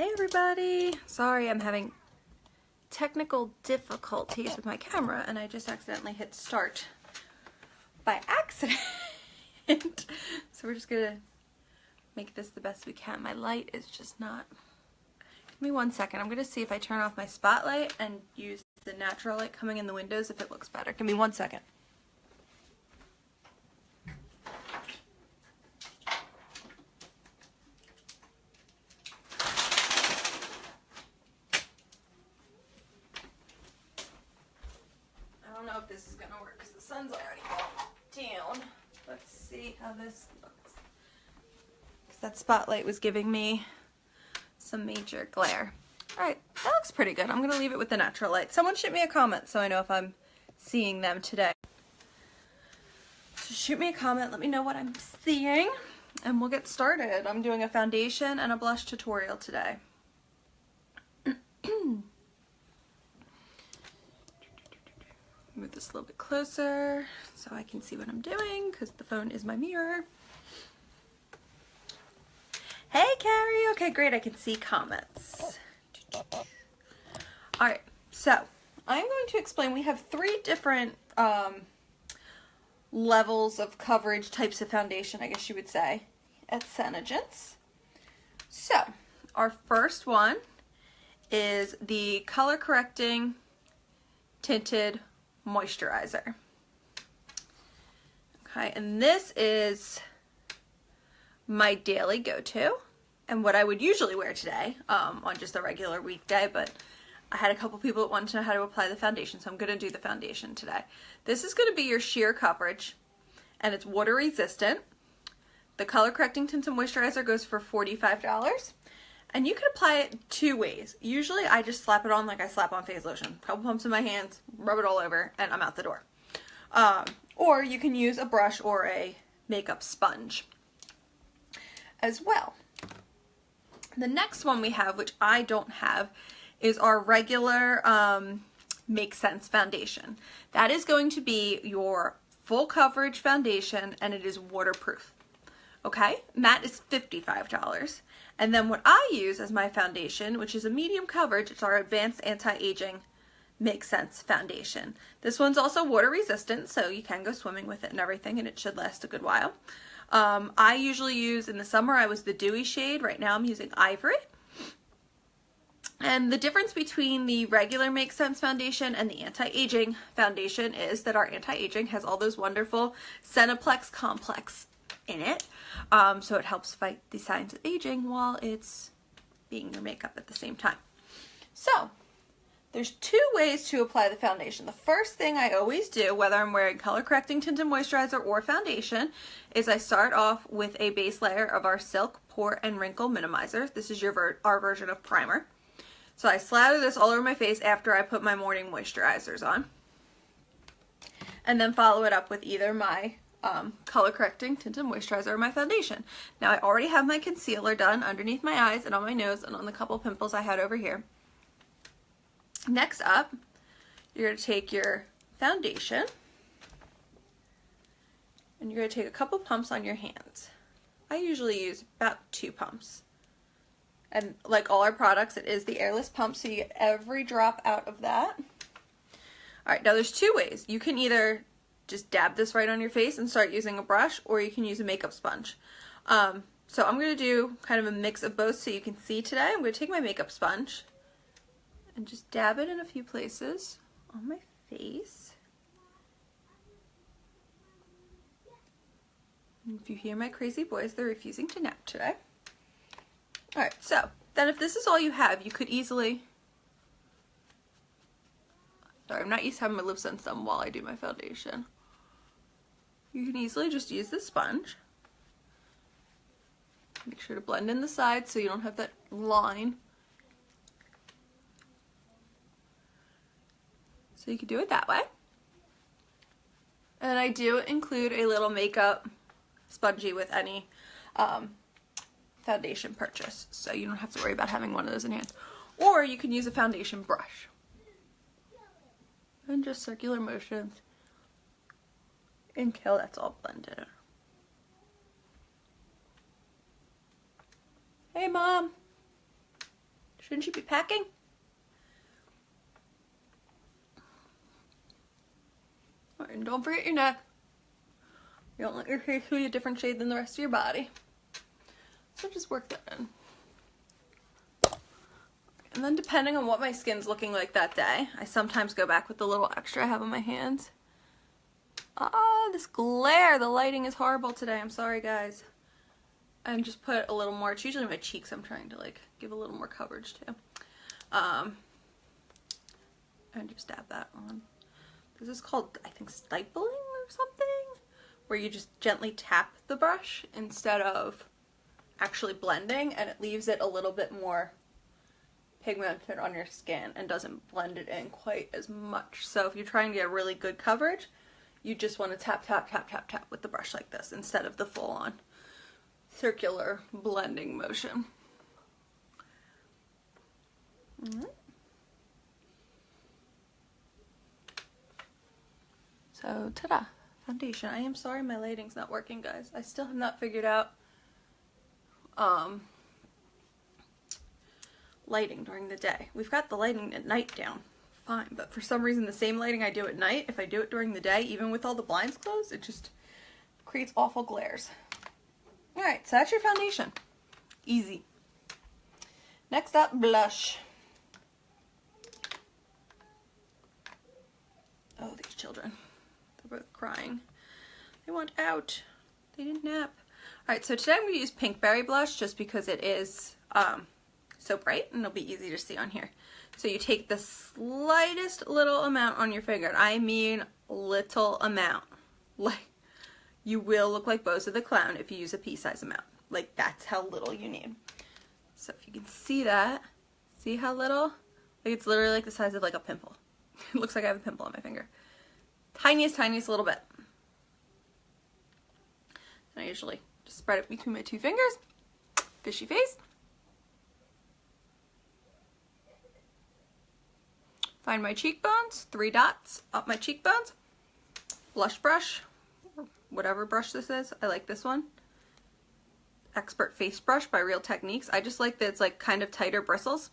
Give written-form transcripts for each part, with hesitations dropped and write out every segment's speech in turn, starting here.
Hey everybody! Sorry, I'm having technical difficulties with my camera and I just accidentally hit start by accident. So we're just gonna make this the best we can. My light is just not... Give me 1 second. I'm gonna see if I turn off my spotlight and use the natural light coming in the windows if it looks better. Give me 1 second. I don't know if this is going to work because the sun's already gone down. Let's see how this looks. Because that spotlight was giving me some major glare. Alright, that looks pretty good. I'm going to leave it with the natural light. Someone shoot me a comment so I know if I'm seeing them today. So shoot me a comment, let me know what I'm seeing, and we'll get started. I'm doing a foundation and a blush tutorial today. Move this a little bit closer so I can see what I'm doing because the phone is my mirror. Hey Carrie! Okay, great, I can see comments. Alright, so I'm going to explain. We have 3 different levels of coverage, types of foundation, I guess you would say, at SeneGence. So, our first one is the color correcting tinted moisturizer. Okay, and this is my daily go-to and what I would usually wear today on just a regular weekday, but I had a couple people that wanted to know how to apply the foundation, so I'm going to do the foundation today. This is going to be your sheer coverage, and it's water resistant. The color correcting tinted moisturizer goes for $45. And you can apply it 2 ways. Usually I just slap it on like I slap on face lotion. A couple pumps in my hands, rub it all over, and I'm out the door. Or you can use a brush or a makeup sponge as well. The next one we have, which I don't have, is our regular Make Sense foundation. That is going to be your full coverage foundation, and it is waterproof. Okay, matte is $55. And then what I use as my foundation, which is a medium coverage, it's our Advanced Anti-Aging Make Sense foundation. This one's also water resistant, so you can go swimming with it and everything, and it should last a good while. I usually use, in the summer, I was the dewy shade. Right now I'm using Ivory. And the difference between the regular Make Sense foundation and the anti-aging foundation is that our anti-aging has all those wonderful Cineplex complex in it, so it helps fight the signs of aging while it's being your makeup at the same time. So there's 2 ways to apply the foundation. The first thing I always do, whether I'm wearing color correcting tinted moisturizer or foundation, is I start off with a base layer of our Silk Pore and Wrinkle Minimizer. This is our version of primer. So I slather this all over my face after I put my morning moisturizers on, and then follow it up with either my color correcting tinted moisturizer or my foundation. Now I already have my concealer done underneath my eyes and on my nose and on the couple pimples I had over here. Next up, you're going to take your foundation and you're going to take a couple pumps on your hands. I usually use about 2 pumps. And like all our products, it is the airless pump, so you get every drop out of that. Alright, now there's 2 ways. You can either just dab this right on your face and start using a brush, or you can use a makeup sponge. So I'm going to do kind of a mix of both so you can see today. I'm going to take my makeup sponge and just dab it in a few places on my face. And if you hear my crazy boys, they're refusing to nap today. Alright, so then if this is all you have, you could easily... Sorry, I'm not used to having my lips undone while I do my foundation. You can easily just use the sponge. Make sure to blend in the sides so you don't have that line. So you can do it that way. And I do include a little makeup spongy with any foundation purchase, so you don't have to worry about having one of those in hand. Or you can use a foundation brush. And just circular motions until that's all blended. Hey Mom! Shouldn't you be packing? Alright, and don't forget your neck. You don't let your hair be a different shade than the rest of your body. So just work that in. And then depending on what my skin's looking like that day, I sometimes go back with the little extra I have on my hands. Ah, this glare, the lighting is horrible today, I'm sorry guys. And just put a little more, it's usually my cheeks I'm trying to like give a little more coverage to. And just dab that on. This is called, I think, stippling or something, where you just gently tap the brush instead of actually blending, and it leaves it a little bit more pigmented on your skin and doesn't blend it in quite as much. So if you're trying to get really good coverage, you just want to tap, tap, tap, tap, tap with the brush like this instead of the full-on circular blending motion. So, ta-da, foundation. I am sorry my lighting's not working, guys. I still have not figured out lighting during the day. We've got the lighting at night down fine, but for some reason the same lighting I do at night, if I do it during the day, even with all the blinds closed, it just creates awful glares. Alright, so that's your foundation. Easy. Next up, blush. Oh, these children. They're both crying. They want out. They didn't nap. Alright, so today I'm going to use Pinkberry blush just because it is so bright and it'll be easy to see on here. So you take the slightest little amount on your finger, and I mean little amount. Like, you will look like Bozo the Clown if you use a pea-size amount. Like, that's how little you need. So if you can see that, see how little? Like, it's literally like the size of like a pimple. It looks like I have a pimple on my finger. Tiniest, tiniest little bit. And I usually just spread it between my two fingers. Fishy face. Find my cheekbones, 3 dots up my cheekbones. Blush brush, or whatever brush this is. I like this one. Expert Face Brush by Real Techniques. I just like that it's like kind of tighter bristles.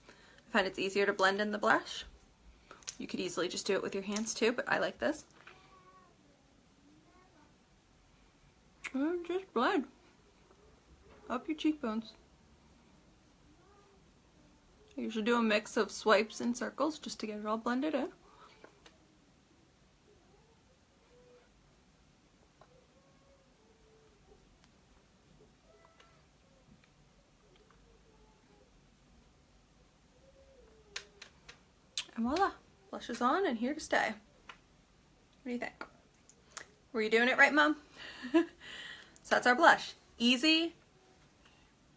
I find it's easier to blend in the blush. You could easily just do it with your hands too, but I like this. And just blend up your cheekbones. I usually do a mix of swipes and circles just to get it all blended in. And voila, blush is on and here to stay. What do you think? Were you doing it right, Mom? So that's our blush. Easy.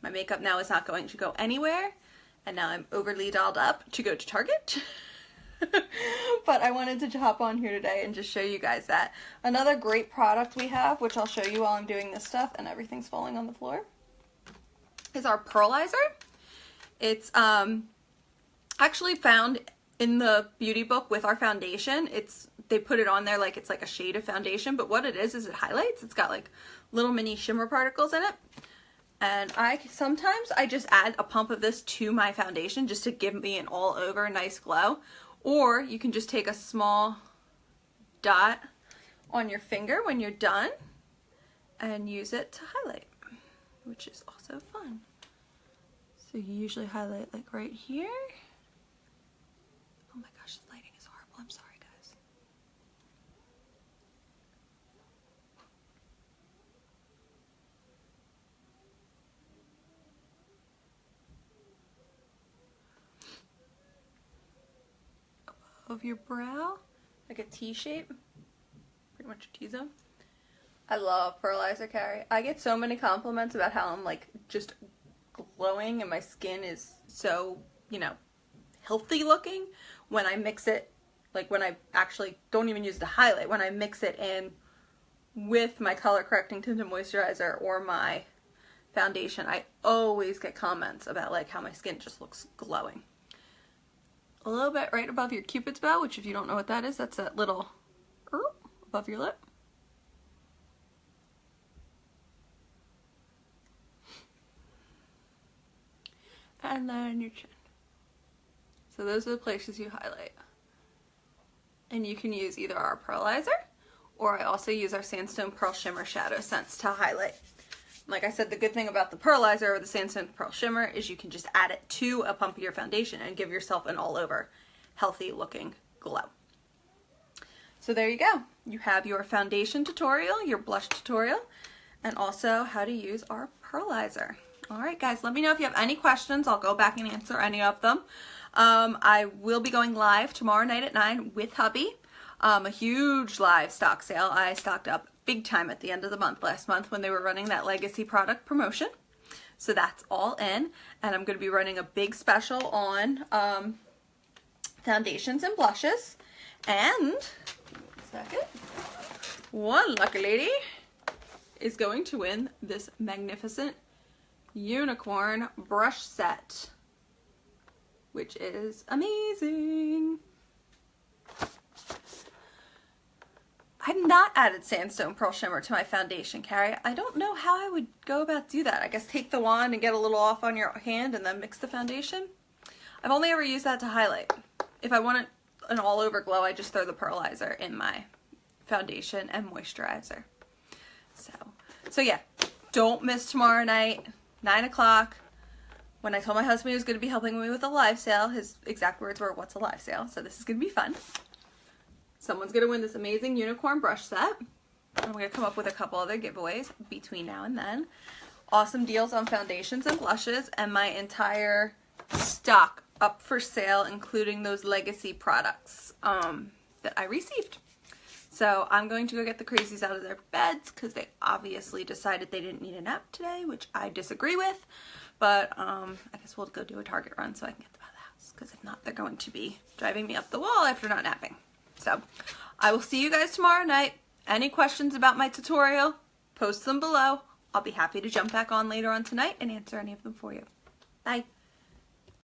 My makeup now is not going to go anywhere. And now I'm overly dolled up to go to Target. But I wanted to hop on here today and just show you guys that. Another great product we have, which I'll show you while I'm doing this stuff and everything's falling on the floor, is our pearlizer. It's actually found in the beauty book with our foundation. They put it on there like it's like a shade of foundation, but what it is it highlights. It's got like little mini shimmer particles in it. And sometimes I just add a pump of this to my foundation just to give me an all over nice glow. Or you can just take a small dot on your finger when you're done and use it to highlight, which is also fun. So you usually highlight like right here. Oh my gosh, the lighting is horrible. I'm sorry, guys. Above your brow, like a T shape, pretty much a T-zone. I love pearlizer, Carrie. I get so many compliments about how I'm like just glowing and my skin is so, you know, healthy looking when I mix it, like when I actually don't even use the highlight, when I mix it in with my color correcting tinted moisturizer or my foundation. I always get comments about like how my skin just looks glowing. A little bit right above your Cupid's bow, which if you don't know what that is, that's that little above your lip. And then your chin. So those are the places you highlight. And you can use either our pearlizer, or I also use our Sandstone Pearl Shimmer Shadow Scents to highlight. Like I said, the good thing about the pearlizer or the Sandstone Pearl Shimmer is you can just add it to a pump of your foundation and give yourself an all-over healthy looking glow. So there you go. You have your foundation tutorial, your blush tutorial, and also how to use our pearlizer. Alright guys, let me know if you have any questions. I'll go back and answer any of them. I will be going live tomorrow night at 9 with hubby. A huge live stock sale. I stocked up big time at the end of the month last month when they were running that legacy product promotion. So that's all in, and I'm going to be running a big special on foundations and blushes. And second, one lucky lady is going to win this magnificent unicorn brush set, which is amazing. I've not added Sandstone Pearl Shimmer to my foundation, Carrie. I don't know how I would go about do that. I guess take the wand and get a little off on your hand and then mix the foundation. I've only ever used that to highlight. If I want an all-over glow, I just throw the pearlizer in my foundation and moisturizer. So yeah, don't miss tomorrow night, 9 o'clock. When I told my husband he was going to be helping me with a live sale, his exact words were, "What's a live sale?" So this is going to be fun. Someone's going to win this amazing unicorn brush set. I'm going to come up with a couple other giveaways between now and then. Awesome deals on foundations and blushes, and my entire stock up for sale, including those legacy products that I received. So I'm going to go get the crazies out of their beds because they obviously decided they didn't need a nap today, which I disagree with. But I guess we'll go do a Target run so I can get them out of the house, because if not, they're going to be driving me up the wall after not napping. So I will see you guys tomorrow night. Any questions about my tutorial, post them below. I'll be happy to jump back on later on tonight and answer any of them for you. Bye.